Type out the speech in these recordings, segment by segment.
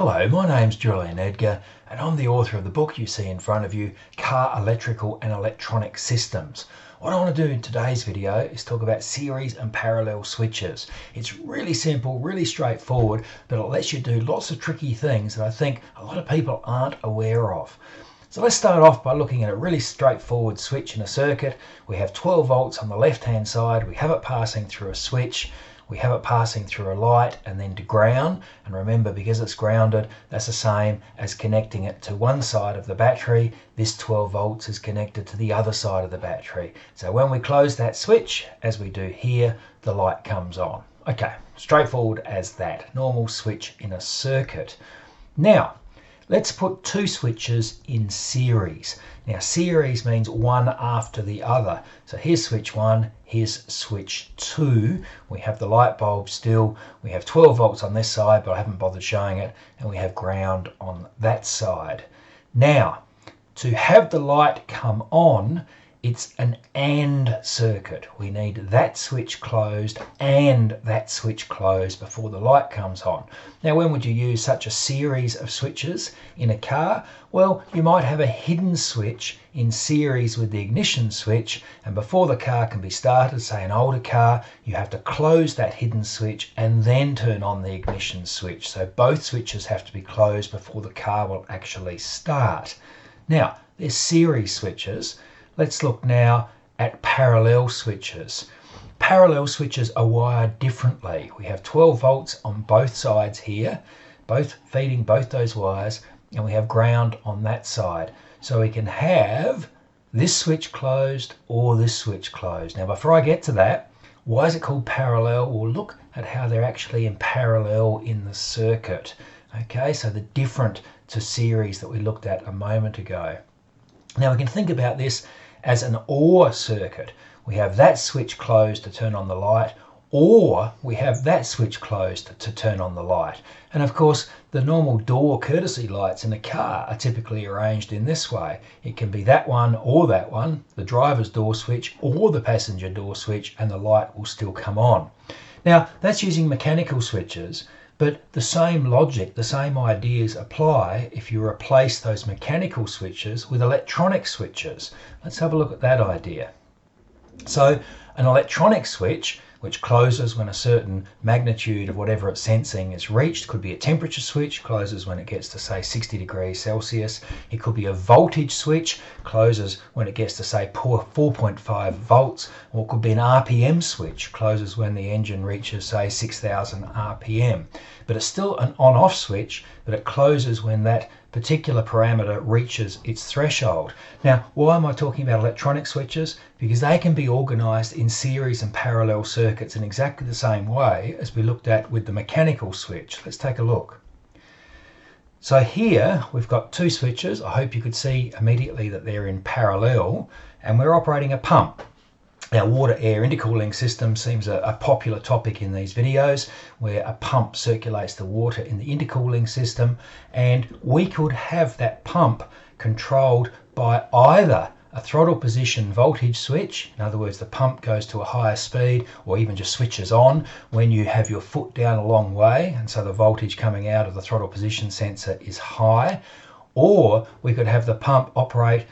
Hello, my name's Julian Edgar and I'm the author of the book you see in front of you, Car Electrical and Electronic Systems. What I want to do in today's video is talk about series and parallel switches. It's really simple, really straightforward, but it lets you do lots of tricky things that I think a lot of people aren't aware of. So let's start off by looking at a really straightforward switch in a circuit. We have 12 volts on the left hand side, we have it passing through a switch. We have it passing through a light and then to ground, and remember, because it's grounded, that's the same as connecting it to one side of the battery. This 12 volts is connected to the other side of the battery. So when we close that switch, as we do here, the light comes on. Okay, straightforward as that. Normal switch in a circuit. Now, let's put two switches in series. Now, series means one after the other. So here's switch 1, here's switch 2. We have the light bulb still. We have 12 volts on this side, but I haven't bothered showing it. And we have ground on that side. Now, to have the light come on, it's an AND circuit. We need that switch closed and that switch closed before the light comes on. Now, when would you use such a series of switches in a car? Well, you might have a hidden switch in series with the ignition switch, and before the car can be started, say an older car, you have to close that hidden switch and then turn on the ignition switch. So both switches have to be closed before the car will actually start. Now, there's series switches. Let's look now at parallel switches. Parallel switches are wired differently. We have 12 volts on both sides here, both feeding both those wires, and we have ground on that side. So we can have this switch closed or this switch closed. Now, before I get to that, why is it called parallel? We'll look at how they're actually in parallel in the circuit. Okay, so they're different to series that we looked at a moment ago. Now we can think about this as an OR circuit. We have that switch closed to turn on the light, or we have that switch closed to turn on the light. And of course, the normal door courtesy lights in a car are typically arranged in this way. It can be that one or that one, the driver's door switch or the passenger door switch, and the light will still come on. Now, that's using mechanical switches, but the same logic, the same ideas apply if you replace those mechanical switches with electronic switches. Let's have a look at that idea. So an electronic switch, which closes when a certain magnitude of whatever it's sensing is reached, could be a temperature switch, closes when it gets to say 60 degrees Celsius. It could be a voltage switch, closes when it gets to say 4.5 volts, or it could be an RPM switch, closes when the engine reaches say 6,000 RPM. But it's still an on-off switch, but it closes when that particular parameter reaches its threshold. Now, why am I talking about electronic switches? Because they can be organized in series and parallel circuits in exactly the same way as we looked at with the mechanical switch. Let's take a look. So here we've got two switches. I hope you could see immediately that they're in parallel, and we're operating a pump. Now, water-air intercooling system seems a popular topic in these videos, where a pump circulates the water in the intercooling system, and we could have that pump controlled by either a throttle position voltage switch, in other words, the pump goes to a higher speed or even just switches on when you have your foot down a long way, and so the voltage coming out of the throttle position sensor is high, or we could have the pump operate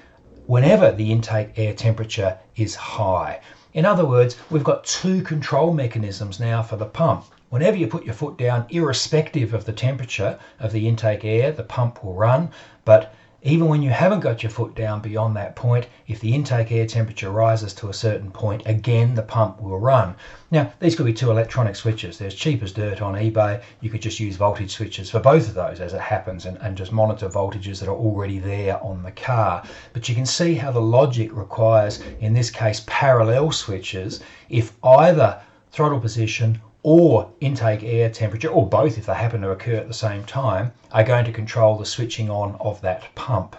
whenever the intake air temperature is high. In other words, we've got two control mechanisms now for the pump. Whenever you put your foot down, irrespective of the temperature of the intake air, the pump will run. But even when you haven't got your foot down beyond that point, if the intake air temperature rises to a certain point, again, the pump will run. Now, these could be two electronic switches. There's cheap as dirt on eBay. You could just use voltage switches for both of those as it happens, and just monitor voltages that are already there on the car. But you can see how the logic requires, in this case, parallel switches if either throttle position or intake air temperature, or both if they happen to occur at the same time, are going to control the switching on of that pump.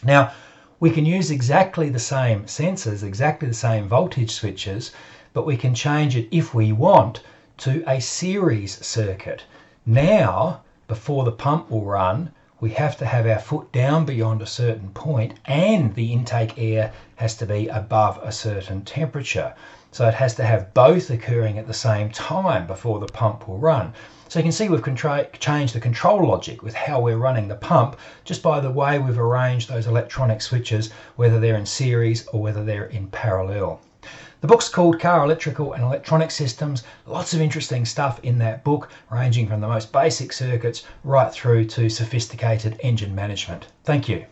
Now, we can use exactly the same sensors, exactly the same voltage switches, but we can change it, if we want, to a series circuit. Now, before the pump will run, we have to have our foot down beyond a certain point, and the intake air has to be above a certain temperature. So it has to have both occurring at the same time before the pump will run. So you can see we've changed the control logic with how we're running the pump just by the way we've arranged those electronic switches, whether they're in series or whether they're in parallel. The book's called Car Electrical and Electronic Systems. Lots of interesting stuff in that book, ranging from the most basic circuits right through to sophisticated engine management. Thank you.